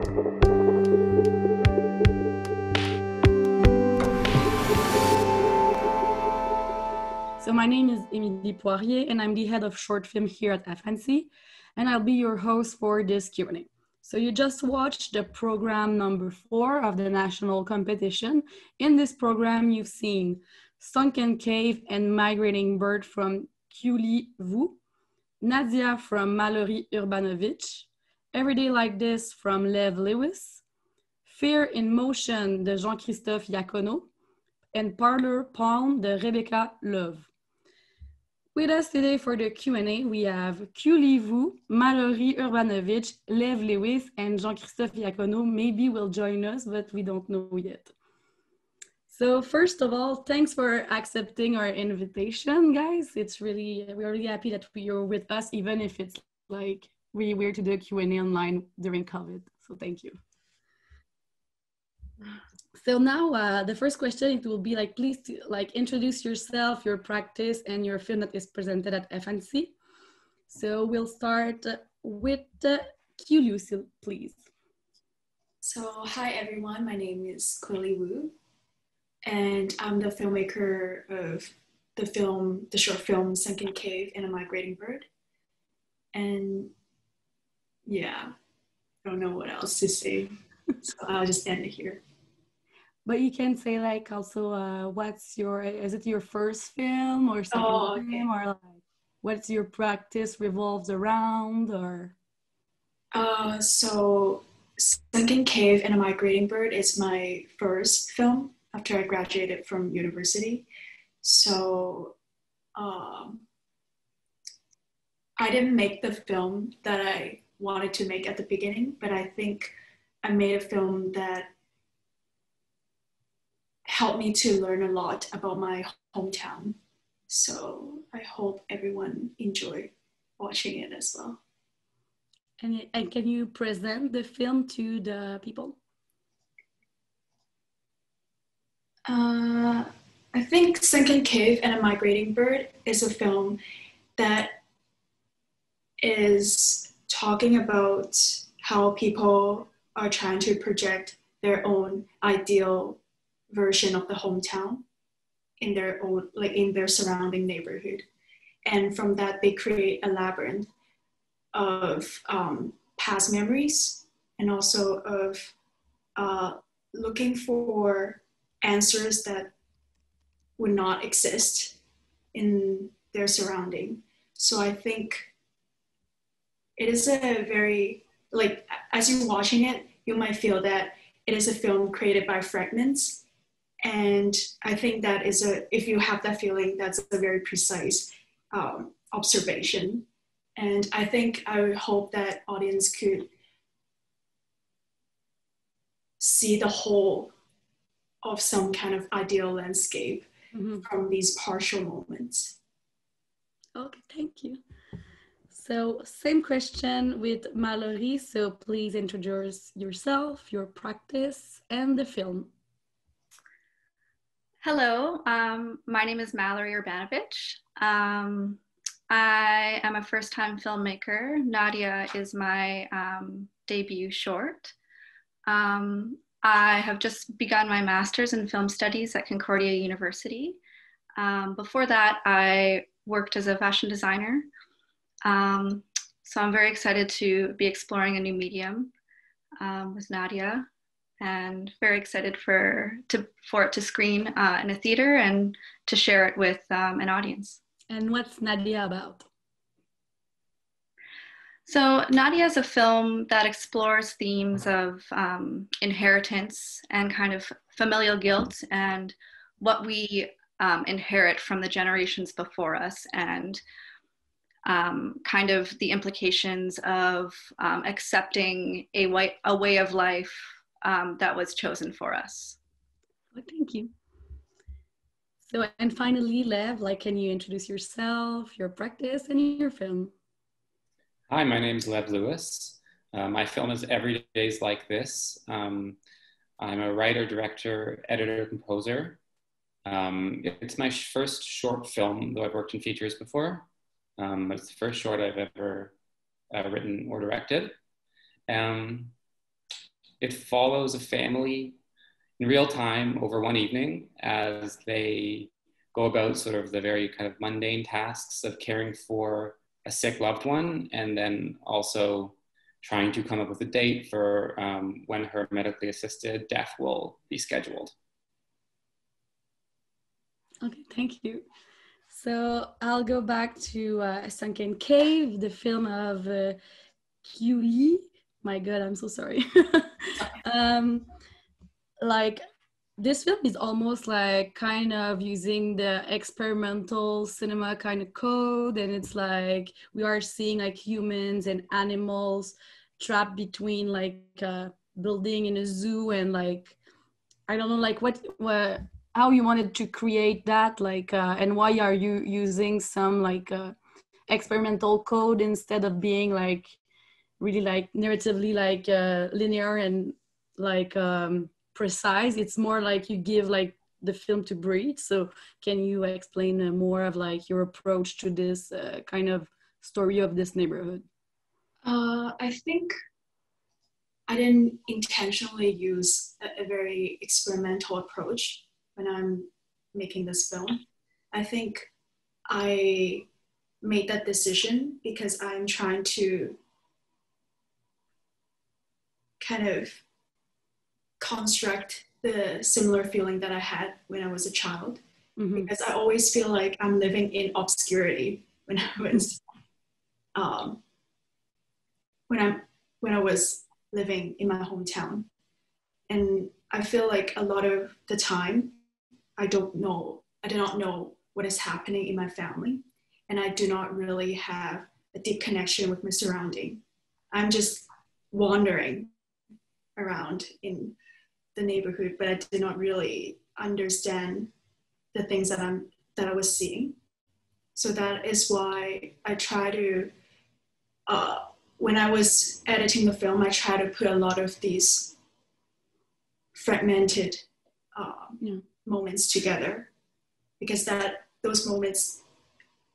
So my name is Emilie Poirier, and I'm the head of short film here at FNC, and I'll be your host for this Q&A. So you just watched the program number 4 of the national competition. In this program, you've seen Sunken Cave and Migrating Bird from Qiuli, Nadia from Malorie, Urbanovitch, Everyday Like This from Lev Lewis, Fear in Motion de Jean-Christophe Yacono, and Parlour Palm de Rebeccah Love. With us today for the Q&A, we have Qiuli, Malorie Urbanovitch, Lev Lewis, and Jean-Christophe Yacono. Maybe will join us, but we don't know yet. So first of all, thanks for accepting our invitation, guys. We're really happy that you're with us, even if it's like really weird to do a Q&A online during COVID. So thank you. So now the first question, it will be like, please introduce yourself, your practice, and your film that is presented at FNC. So we'll start with Qiuli, please. So hi everyone, my name is Qiuli, and I'm the filmmaker of the short film Sunken Cave and a Migrating Bird. And yeah, I don't know what else to say, so I'll just end it here. But you can say like also, is it your first film or second film, or like, what's your practice revolves around, or? So Sunken Cave and a Migrating Bird is my first film after I graduated from university. So I didn't make the film that I wanted to make at the beginning, but I think I made a film that helped me to learn a lot about my hometown. So I hope everyone enjoyed watching it as well. And can you present the film to the people? I think Sunken Cave and a Migrating Bird is a film that is talking about how people are trying to project their own ideal version of the hometown in their own, like in their surrounding neighborhood. And from that, they create a labyrinth of past memories and also of looking for answers that would not exist in their surrounding. So I think it is a very, like, as you're watching it, you might feel that it is a film created by fragments. And I think that is if you have that feeling, that's a very precise observation. And I think I would hope that audience could see the whole of some kind of ideal landscape from these partial moments. Okay, thank you. So same question with Malorie. So please introduce yourself, your practice, and the film. Hello, my name is Malorie Urbanovitch. I am a first-time filmmaker. Nadia is my debut short. I have just begun my master's in film studies at Concordia University. Before that, I worked as a fashion designer. So I'm very excited to be exploring a new medium with Nadia, and very excited for it to screen in a theater and to share it with an audience. And what's Nadia about? So Nadia is a film that explores themes of inheritance and kind of familial guilt and what we inherit from the generations before us, and kind of the implications of accepting a way of life that was chosen for us. Well, thank you. So, and finally, Lev, can you introduce yourself, your practice, and your film? Hi, my name is Lev Lewis. My film is Everydays Like This. I'm a writer, director, editor, composer. It's my first short film, though I've worked in features before. But it's the first short I've ever written or directed. it follows a family in real time over one evening as they go about sort of the very kind of mundane tasks of caring for a sick loved one, and then also trying to come up with a date for when her medically assisted death will be scheduled. Okay, thank you. So I'll go back to Sunken Cave, the film of Qiuli. My God, I'm so sorry. Like, this film is almost like kind of using the experimental cinema kind of code, and it's like we are seeing like humans and animals trapped between like a building in a zoo, and like I don't know, like what how you wanted to create that, like and why are you using some like experimental code instead of being like really like narratively like linear and like precise. It's more like you give like the film to breathe. So can you explain more of like your approach to this kind of story of this neighborhood? I think I didn't intentionally use a very experimental approach when I'm making this film. I think I made that decision because I'm trying to kind of construct the similar feeling that I had when I was a child. Mm-hmm. Because I always feel like I'm living in obscurity when I was when I was living in my hometown. And I feel like a lot of the time I do not know what is happening in my family, and I do not really have a deep connection with my surrounding. I'm just wandering around in the neighborhood, but I did not really understand the things that I was seeing. So that is why I try to, when I was editing the film, I try to put a lot of these fragmented moments together, because those moments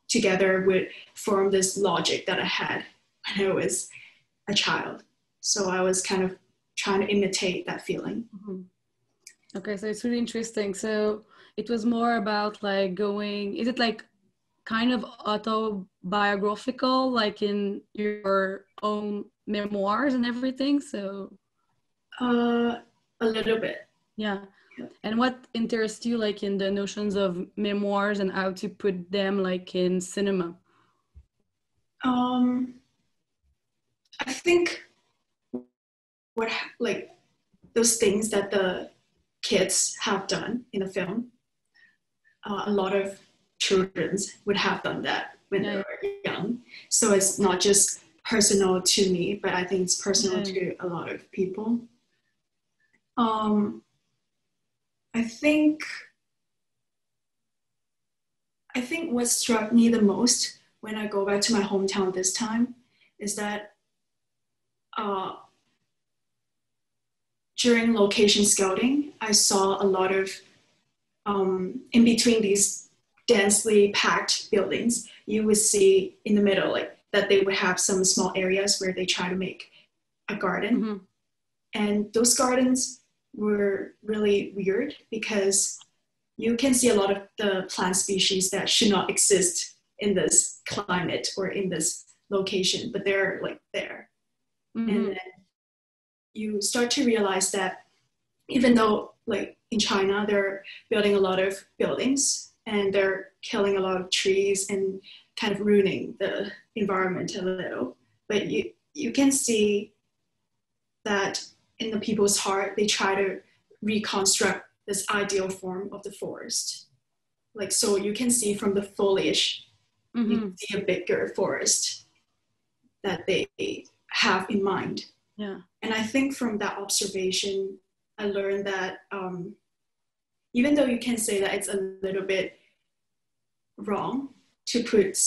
together would form this logic that I had when I was a child. So I was kind of trying to imitate that feeling. Mm-hmm. Okay, so it's really interesting. So it was more about like is it like kind of autobiographical, like in your own memoirs and everything? So a little bit. Yeah. And what interests you like in the notions of memoirs and how to put them like in cinema? I think like those things that the kids have done in the film, a lot of children would have done that when they were young. So it's not just personal to me, but I think it's personal to a lot of people. I think what struck me the most when I go back to my hometown this time is that during location scouting, I saw a lot of, in between these densely packed buildings, you would see in the middle, like that they would have some small areas where they try to make a garden. Mm-hmm. And those gardens were really weird because you can see a lot of the plant species that should not exist in this climate or in this location, but they're like there. Mm-hmm. And then you start to realize that even though like in China, they're building a lot of buildings and they're killing a lot of trees and kind of ruining the environment a little, but you can see that in the people's heart, they try to reconstruct this ideal form of the forest. Like, so you can see from the foliage, mm-hmm. you can see a bigger forest that they have in mind. Yeah. And I think from that observation, I learned that even though you can say that it's a little bit wrong to put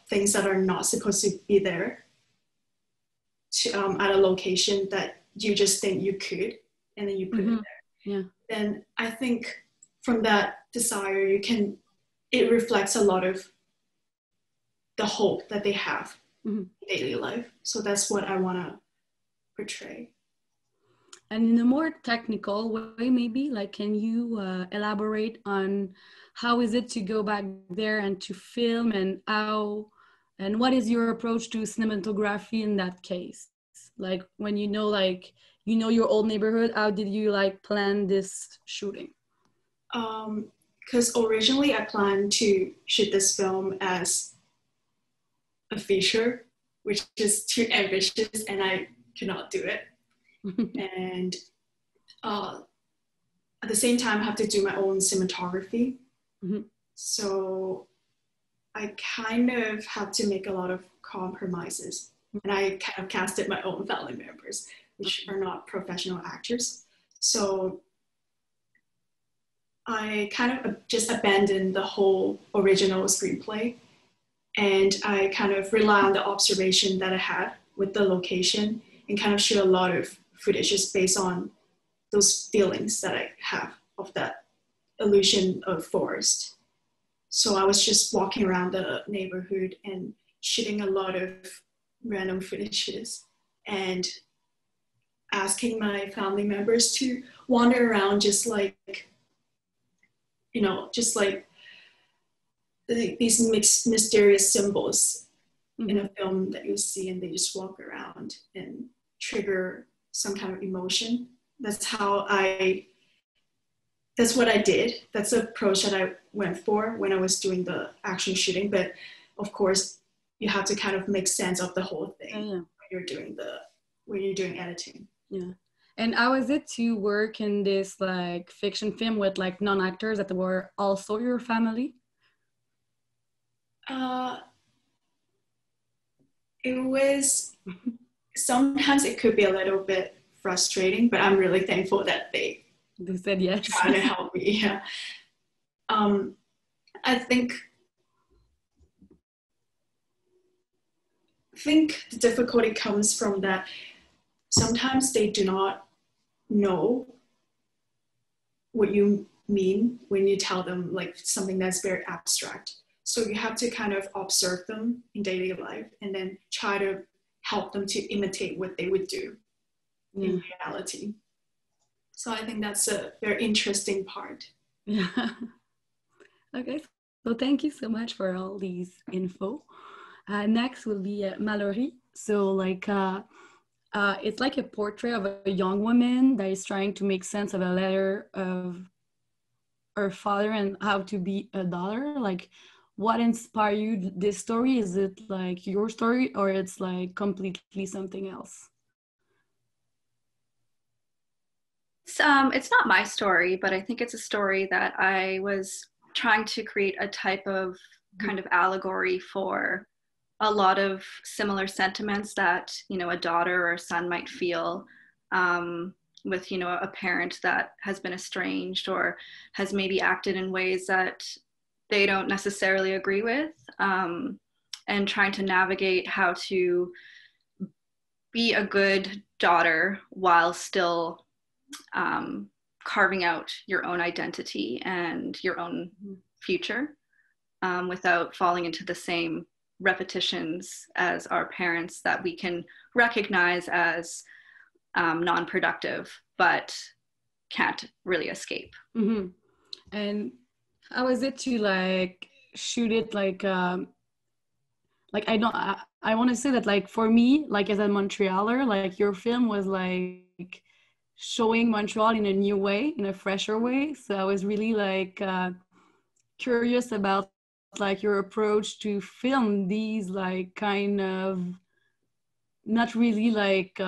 things that are not supposed to be there at a location that you just think you could, and then you put mm-hmm. it there. Yeah. Then I think from that desire, it reflects a lot of the hope that they have mm-hmm. in daily life. So that's what I want to portray. And in a more technical way, maybe, like, can you elaborate on how is it to go back there and to film, and how, and what is your approach to cinematography in that case? Like, when you know, like, you know your old neighborhood, how did you like plan this shooting? Because originally I planned to shoot this film as a feature, which is too ambitious, and I could not do it. And at the same time, I have to do my own cinematography. So I kind of have to make a lot of compromises. And I kind of casted my own family members, which are not professional actors. So I kind of just abandoned the whole original screenplay. And I kind of rely on the observation that I had with the location, and kind of shoot a lot of footage just based on those feelings that I have of that illusion of forest. So I was just walking around the neighborhood and shooting a lot of random footages and asking my family members to wander around, just like, you know, just like these mysterious symbols in a film that you see, and they just walk around and trigger some kind of emotion. That's what I did. That's the approach that I went for when I was doing the action shooting. But of course, you have to kind of make sense of the whole thing when you're doing editing. Yeah. And how is it to work in this like fiction film with like non-actors that were also your family? It was, sometimes it could be a little bit frustrating, but I'm really thankful that they said yes, trying to help me. Yeah. I think the difficulty comes from that sometimes they do not know what you mean when you tell them like something that's very abstract. So you have to kind of observe them in daily life and then try to help them to imitate what they would do in reality. So I think that's a very interesting part. Yeah. Okay. So thank you so much for all these info. Next will be Malorie. So like, it's like a portrait of a young woman that is trying to make sense of a letter of her father and how to be a daughter. Like, what inspired you this story? Is it like your story, or it's like completely something else? It's not my story, but I think it's a story that I was trying to create a type of kind of allegory for a lot of similar sentiments that, you know, a daughter or a son might feel with, you know, a parent that has been estranged or has maybe acted in ways that they don't necessarily agree with, and trying to navigate how to be a good daughter while still carving out your own identity and your own future without falling into the same repetitions as our parents that we can recognize as non-productive but can't really escape. And how is it to like shoot it like I want to say that like for me, like as a Montrealer, like your film was like showing Montreal in a new way, in a fresher way. So I was really like curious about like your approach to film these like kind of not really like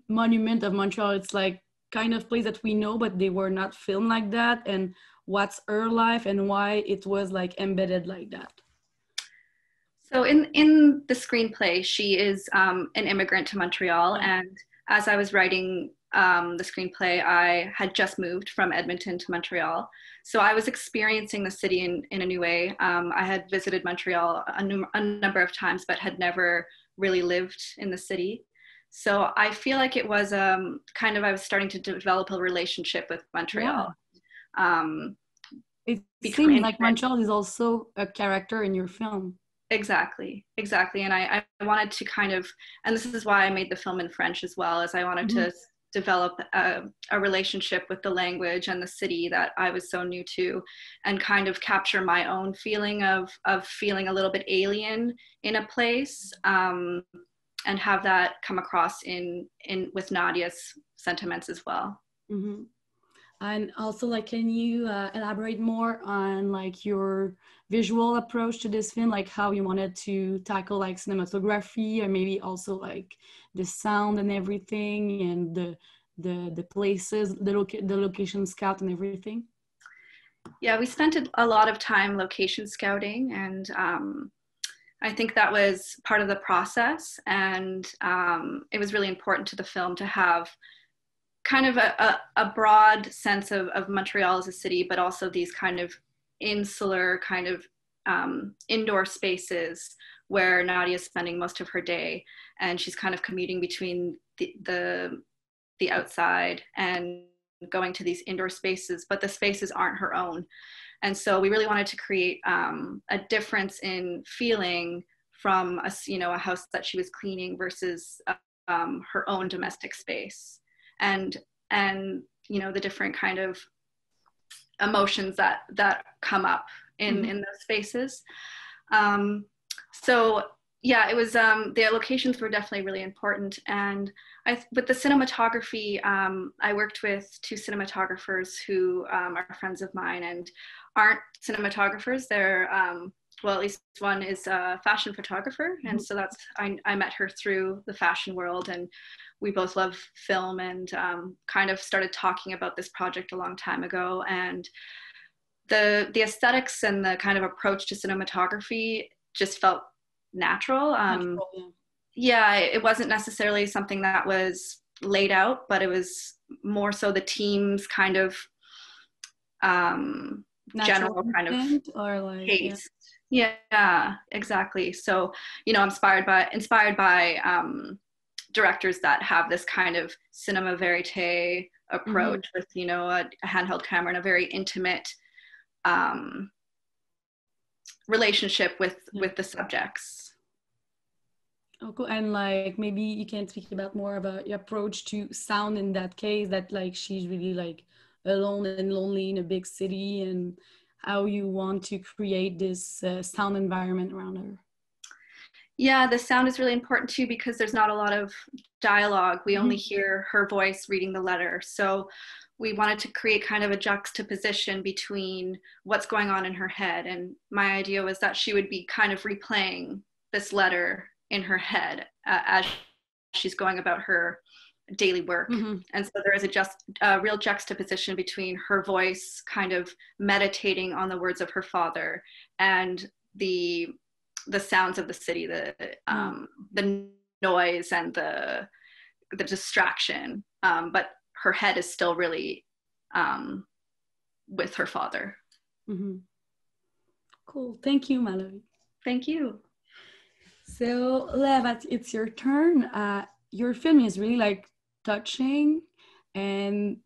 monument of Montreal. It's like kind of place that we know, but they were not filmed like that. And what's her life and why it was like embedded like that. So in the screenplay, she is an immigrant to Montreal. And as I was writing the screenplay, I had just moved from Edmonton to Montreal. So I was experiencing the city in a new way. I had visited Montreal a number of times, but had never really lived in the city. So I feel like it was kind of, I was starting to develop a relationship with Montreal. It seems like Montreal is also a character in your film. Exactly. And I wanted to kind of, and this is why I made the film in French as well, as I wanted to develop a relationship with the language and the city that I was so new to, and kind of capture my own feeling of feeling a little bit alien in a place, and have that come across in with Nadia's sentiments as well. Mm-hmm. And also, like, can you elaborate more on like your visual approach to this film, like how you wanted to tackle like cinematography, or maybe also like the sound and everything, and the places, the location scout and everything? Yeah, we spent a lot of time location scouting, and I think that was part of the process. And it was really important to the film to have kind of a broad sense of Montreal as a city, but also these kind of insular kind of indoor spaces where Nadia is spending most of her day, and she's kind of commuting between the outside and going to these indoor spaces, but the spaces aren't her own. And so we really wanted to create a difference in feeling from a house that she was cleaning versus her own domestic space. And the different kind of emotions that come up in those spaces. So yeah, it was the locations were definitely really important. And with the cinematography, I worked with two cinematographers who are friends of mine and aren't cinematographers. They're well, at least one is a fashion photographer, and so I met her through the fashion world, and we both love film, and kind of started talking about this project a long time ago. And the aesthetics and the kind of approach to cinematography just felt natural. Yeah, it wasn't necessarily something that was laid out, but it was more so the team's kind of general kind of or like taste. Yeah, exactly. So, inspired by directors that have this kind of cinema verite approach with, a handheld camera and a very intimate relationship with the subjects. Oh, cool. And like maybe you can speak more about your approach to sound in that case, that like she's really like alone and lonely in a big city, and how you want to create this sound environment around her. Yeah, the sound is really important too, because there's not a lot of dialogue. We only hear her voice reading the letter. So we wanted to create kind of a juxtaposition between what's going on in her head. And my idea was that she would be kind of replaying this letter in her head as she's going about her daily work. And so there is a real juxtaposition between her voice kind of meditating on the words of her father and the sounds of the city, the noise and the distraction, but her head is still really with her father. Cool. Thank you, Malorie. Thank you. So Lev, it's your turn. Your film is really like touching, and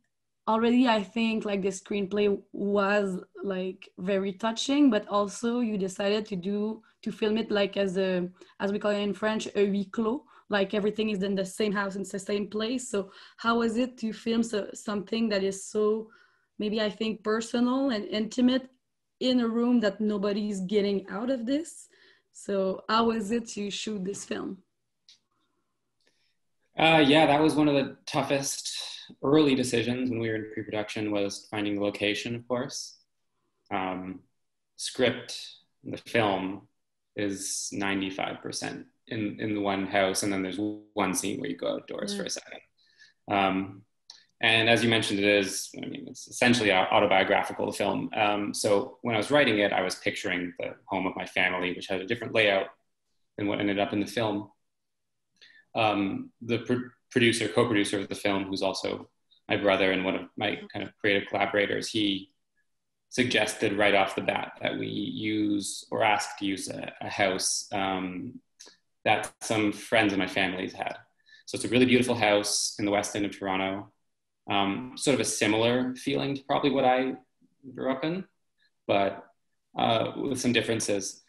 already I think like the screenplay was like very touching, but also you decided to film it like as we call it in French, a huis clos, like everything is in the same house, in the same place. So how was it to film something that is so maybe I think personal and intimate in a room that nobody's getting out of this? So how was it to shoot this film? Yeah, that was one of the toughest early decisions when we were in pre-production, was finding the location, of course. Script, the film is 95% in the one house, and then there's one scene where you go outdoors for a second. And as you mentioned, it's essentially an autobiographical film. So when I was writing it, I was picturing the home of my family, which had a different layout than what ended up in the film. The co-producer of the film, who's also my brother and one of my kind of creative collaborators, he suggested right off the bat that we use, or ask to use, a house that some friends of my family's had. So it's a really beautiful house in the West End of Toronto. Sort of a similar feeling to probably what I grew up in, but with some differences.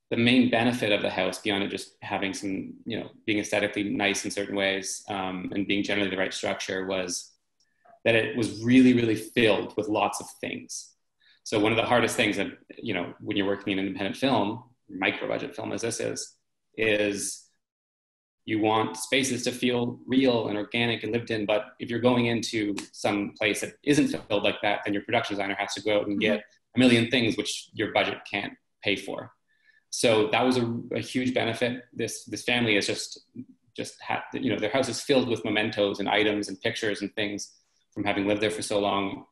the main benefit of the house, beyond it just having some, you know, being aesthetically nice in certain ways, and being generally the right structure, was that it was really, really filled with lots of things. So one of the hardest things that, you know, when you're working in independent film, micro budget film as this is you want spaces to feel real and organic and lived in. But if you're going into some place that isn't filled like that, then your production designer has to go out and get a million things which your budget can't pay for. So that was a huge benefit. This family is just had, you know, their house is filled with mementos and items and pictures and things from having lived there for so long.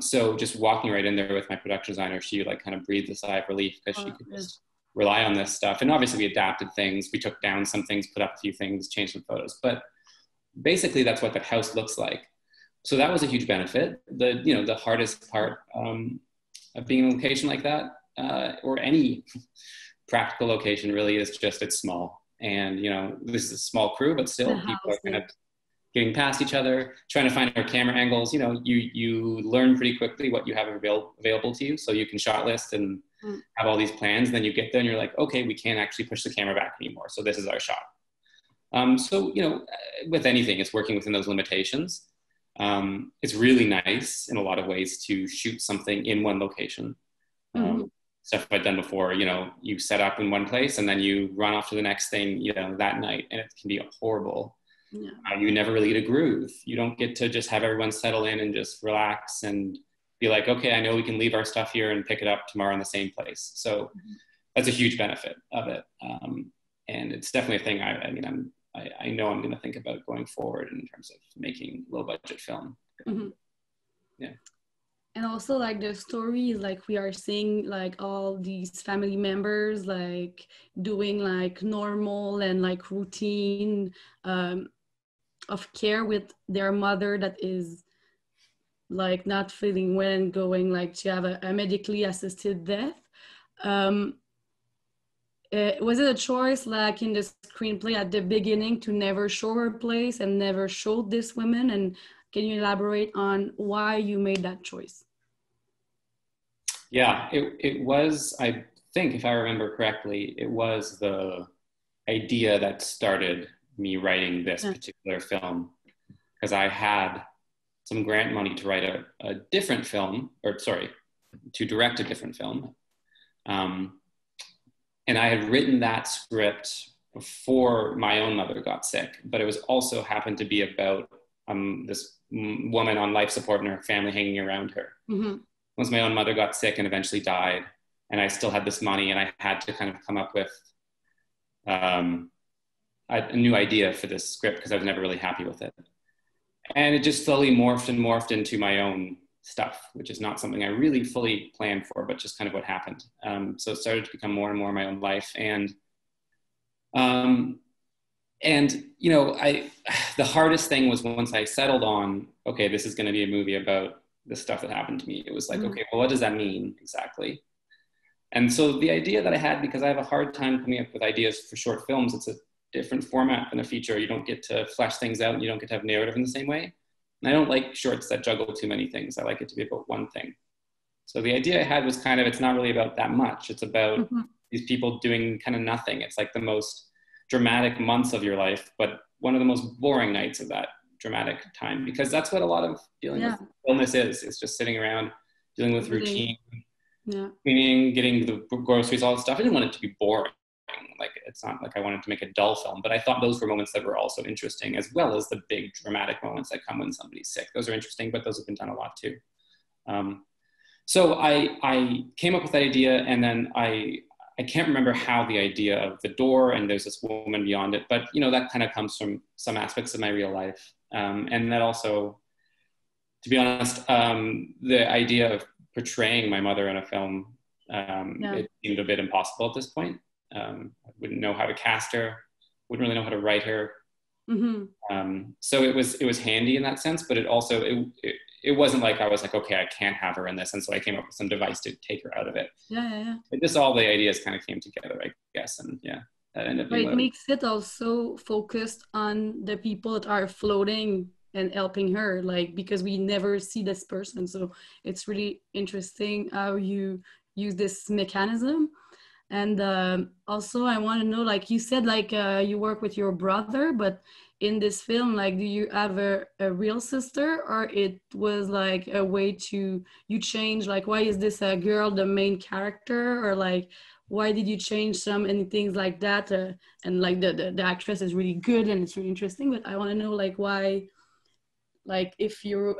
So just walking right in there with my production designer, she like kind of breathed a sigh of relief, because she could just rely on this stuff. And obviously we adapted things. We took down some things, put up a few things, changed some photos. But basically that's what the house looks like. So that was a huge benefit. The hardest part of being in a location like that, or any practical location, really is just it's small. And, you know, this is a small crew, but still people are kind of getting past each other, trying to find our camera angles. You know, you learn pretty quickly what you have available to you. So you can shot list and have all these plans. And then you get there and you're like, okay, we can't actually push the camera back anymore. So this is our shot. So, you know, with anything, it's working within those limitations. It's really nice in a lot of ways to shoot something in one location. Stuff I've done before, you know, you set up in one place and then you run off to the next thing, you know, that night, and it can be horrible. You never really get a groove. You don't get to just have everyone settle in and just relax and be like, okay, I know we can leave our stuff here and pick it up tomorrow in the same place. So that's a huge benefit of it. And it's definitely a thing I know I'm going to think about going forward in terms of making low budget film. Yeah. And also, like, the stories, like, we are seeing like all these family members like doing like normal and like routine of care with their mother that is like not feeling well and going like to have a medically assisted death. Was it a choice, like in the screenplay at the beginning, to never show her place and never show this woman? And can you elaborate on why you made that choice? Yeah, it was, I think, if I remember correctly, it was the idea that started me writing this particular film, because I had some grant money to write a different film, to direct a different film. And I had written that script before my own mother got sick, but it was also happened to be about this woman on life support and her family hanging around her. Once my own mother got sick and eventually died, and I still had this money, and I had to kind of come up with a new idea for this script, because I was never really happy with it. And it just slowly morphed into my own stuff, which is not something I really fully planned for, but just kind of what happened. So it started to become more and more my own life. And you know, the hardest thing was once I settled on, okay, this is going to be a movie about the stuff that happened to me. It was like, okay, well, what does that mean exactly? And so the idea that I had, because I have a hard time coming up with ideas for short films, it's a different format than a feature. You don't get to flesh things out, and you don't get to have narrative in the same way. And I don't like shorts that juggle too many things. I like it to be about one thing. So the idea I had was kind of, it's not really about that much. It's about these people doing kind of nothing. It's like the most dramatic months of your life, but one of the most boring nights of that dramatic time, because that's what a lot of dealing with illness is. It's just sitting around dealing with routine, cleaning, getting the groceries, all that stuff. I didn't want it to be boring. Like, it's not like I wanted to make a dull film, but I thought those were moments that were also interesting, as well as the big dramatic moments that come when somebody's sick. Those are interesting, but those have been done a lot too. So I came up with that idea, and then I can't remember how the idea of the door and there's this woman beyond it, but you know, that kind of comes from some aspects of my real life. And that also, to be honest, the idea of portraying my mother in a film, it seemed a bit impossible at this point. I wouldn't know how to cast her, wouldn't really know how to write her. So it was handy in that sense, but it also, it wasn't like I was like, okay, I can't have her in this. And so I came up with some device to take her out of it. It just, all the ideas kind of came together, I guess. And that ended up being it makes it also focused on the people that are floating and helping her, like, because we never see this person. So it's really interesting how you use this mechanism. And also I want to know, like you said, like you work with your brother, but in this film, like, do you have a real sister, or it was like a way to, you change, like, why is this a girl, the main character, or like, why did you change some and things like that? And like the actress is really good and it's really interesting, but I want to know like why, like if you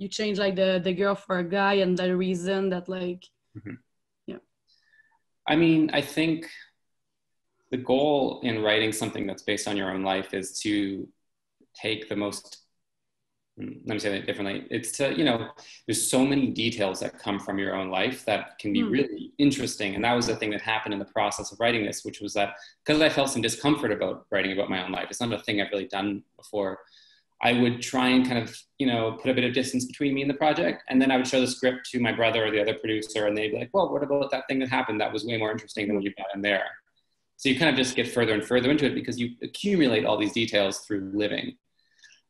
change like the girl for a guy, and the reason that like, yeah. I mean, I think the goal in writing something that's based on your own life is to take the most, let me say that differently. It's to, you know, there's so many details that come from your own life that can be really interesting. And that was the thing that happened in the process of writing this, which was that because I felt some discomfort about writing about my own life, it's not a thing I've really done before, I would try and kind of, you know, put a bit of distance between me and the project. And then I would show the script to my brother or the other producer, and they'd be like, well, what about that thing that happened? That was way more interesting than what you got in there. So you kind of just get further and further into it because you accumulate all these details through living.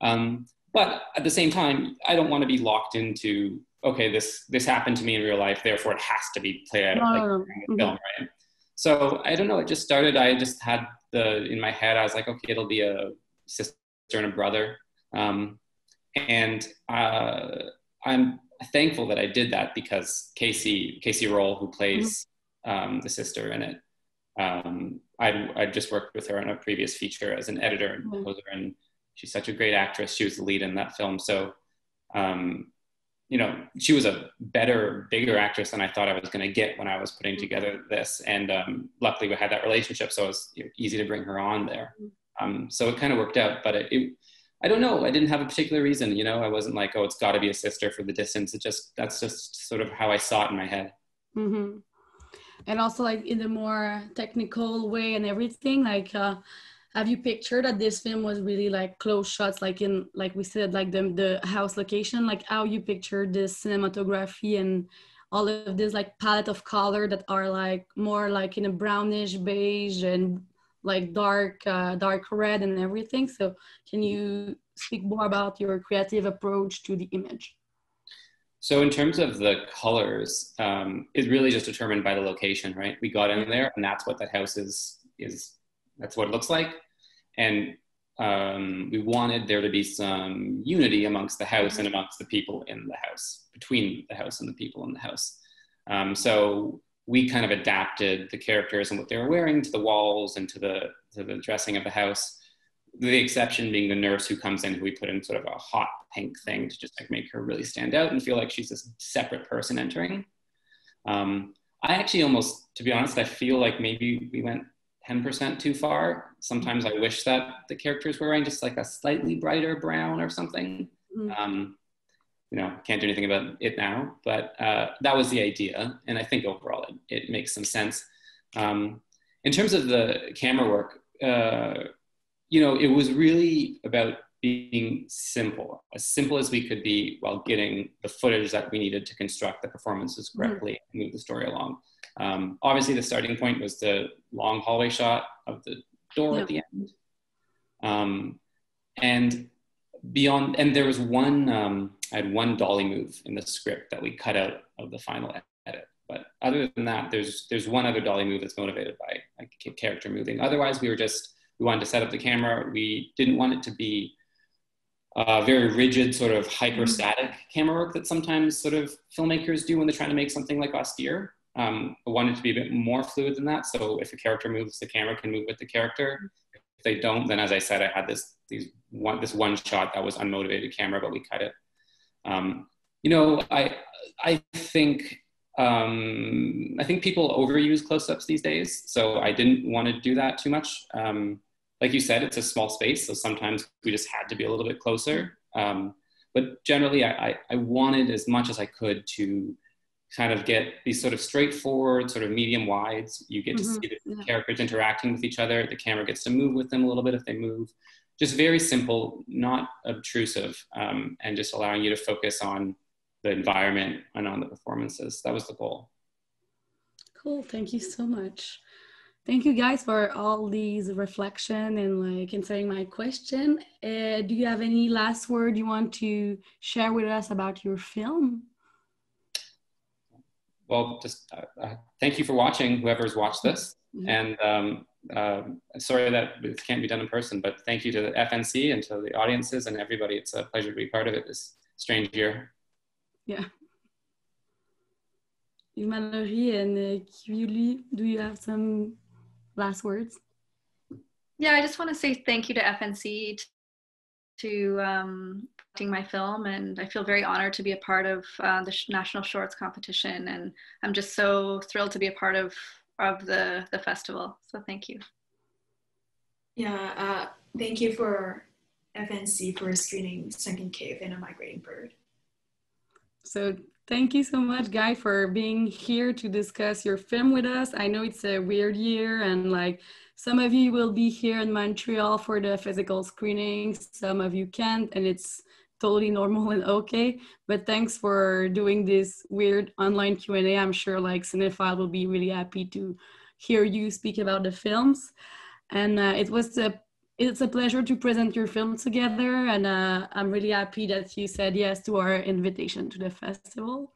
But at the same time, I don't want to be locked into, okay, this happened to me in real life, therefore it has to be played out like in a film, right? So I don't know, it just started, I just had in my head, I was like, okay, it'll be a sister and a brother. And I'm thankful that I did that because Casey Roll, who plays the sister in it, I'd just worked with her on a previous feature as an editor and composer, and she's such a great actress. She was the lead in that film. So, you know, she was a better, bigger actress than I thought I was going to get when I was putting together this. And luckily we had that relationship, so it was easy to bring her on there. So it kind of worked out, but I don't know. I didn't have a particular reason, you know, I wasn't like, oh, it's got to be a sister for the distance. That's just sort of how I saw it in my head. And also like in the more technical way and everything, like, have you pictured that this film was really like close shots, like in, like we said, like the house location, like how you pictured this cinematography and all of this like palette of color that are like more like in a brownish beige and like dark red and everything. So can you speak more about your creative approach to the image? So in terms of the colors, it's really just determined by the location, right? We got in there and that's what that house is that's what it looks like. And we wanted there to be some unity amongst the house and amongst the people in the house, between the house and the people in the house. So we kind of adapted the characters and what they were wearing to the walls and to the dressing of the house. The exception being the nurse who comes in, who we put in sort of a hot pink thing to just like make her really stand out and feel like she's this separate person entering. I actually almost, to be honest, I feel like maybe we went 10% too far. Sometimes I wish that the characters were wearing just like a slightly brighter brown or something. You know, can't do anything about it now, but that was the idea. And I think overall it makes some sense. In terms of the camera work, you know, it was really about being simple as we could be while getting the footage that we needed to construct the performances correctly and move the story along. Obviously the starting point was the long hallway shot of the door at the end. And beyond, and there was one, I had one dolly move in the script that we cut out of the final edit. But other than that, there's one other dolly move that's motivated by like character moving. Otherwise, we wanted to set up the camera. We didn't want it to be very rigid, sort of hyper-static camera work that sometimes sort of filmmakers do when they're trying to make something like austere. I wanted to be a bit more fluid than that. So if a character moves, the camera can move with the character. If they don't, then as I said, I had this one shot that was unmotivated camera, but we cut it. You know, I think people overuse close-ups these days. So I didn't want to do that too much. Like you said, it's a small space, so sometimes we just had to be a little bit closer. But generally, I wanted as much as I could to kind of get these sort of straightforward, sort of medium wides. You get to see the characters interacting with each other. The camera gets to move with them a little bit if they move. Just very simple, not obtrusive, and just allowing you to focus on the environment and on the performances. That was the goal. Cool, thank you so much. Thank you guys for all these reflection and like answering my question. Do you have any last word you want to share with us about your film? well, just thank you for watching, whoever's watched this. And sorry that it can't be done in person, but thank you to the FNC and to the audiences and everybody. It's a pleasure to be part of it this strange year. Yeah. Malorie and Qiuli, do you have some last words? Yeah, I just want to say thank you to FNC to promoting my film, and I feel very honored to be a part of the National Shorts competition, and I'm just so thrilled to be a part of the festival. So thank you. Yeah, thank you for FNC for screening Sunken Cave and A Migrating Bird. So thank you so much, Guy, for being here to discuss your film with us. I know it's a weird year, and like some of you will be here in Montreal for the physical screenings, some of you can't, and it's totally normal and okay. But thanks for doing this weird online Q&A. I'm sure like Cinephile will be really happy to hear you speak about the films. And it's a pleasure to present your film together, and I'm really happy that you said yes to our invitation to the festival.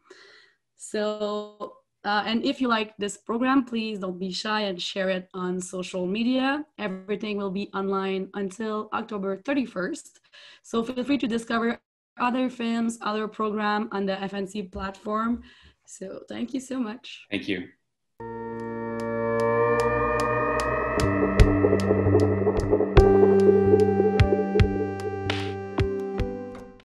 So, and if you like this program, please don't be shy and share it on social media. Everything will be online until October 31st. So feel free to discover other films, other programs on the FNC platform. So thank you so much. Thank you.